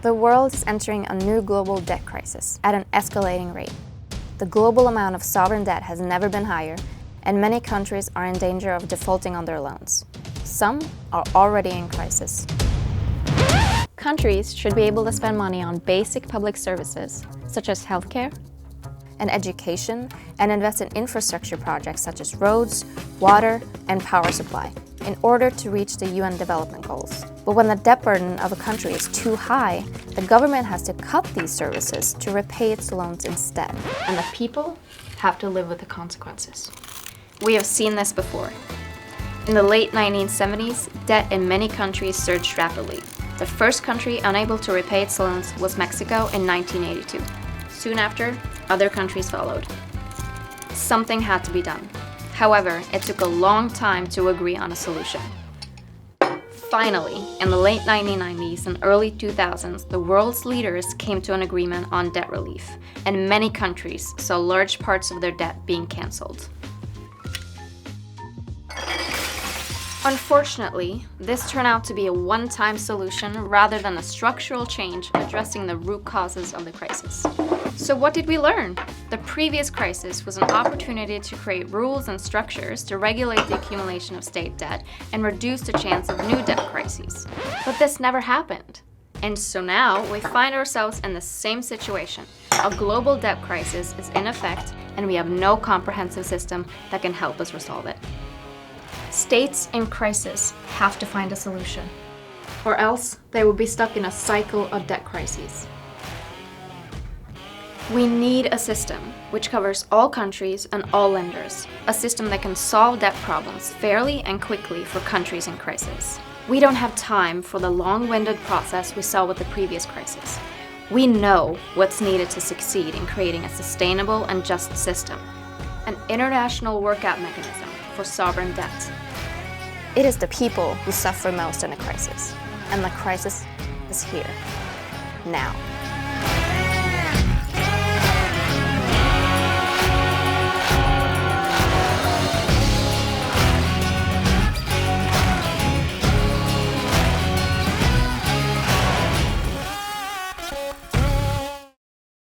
The world is entering a new global debt crisis at an escalating rate. The global amount of sovereign debt has never been higher, and many countries are in danger of defaulting on their loans. Some are already in crisis. Countries should be able to spend money on basic public services, such as healthcare and education, and invest in infrastructure projects such as roads, water, and power supply, in order to reach the UN development goals. But when the debt burden of a country is too high, the government has to cut these services to repay its loans instead. And the people have to live with the consequences. We have seen this before. In the late 1970s, debt in many countries surged rapidly. The first country unable to repay its loans was Mexico in 1982. Soon after, other countries followed. Something had to be done. However, it took a long time to agree on a solution. Finally, in the late 1990s and early 2000s, the world's leaders came to an agreement on debt relief, and many countries saw large parts of their debt being cancelled. Unfortunately, this turned out to be a one-time solution rather than a structural change addressing the root causes of the crisis. So what did we learn? The previous crisis was an opportunity to create rules and structures to regulate the accumulation of state debt and reduce the chance of new debt crises. But this never happened. And so now we find ourselves in the same situation. A global debt crisis is in effect, and we have no comprehensive system that can help us resolve it. States in crisis have to find a solution, or else they will be stuck in a cycle of debt crises. We need a system which covers all countries and all lenders, a system that can solve debt problems fairly and quickly for countries in crisis. We don't have time for the long-winded process we saw with the previous crisis. We know what's needed to succeed in creating a sustainable and just system, an international workout mechanism for sovereign debt. It is the people who suffer most in a crisis, and the crisis is here, now.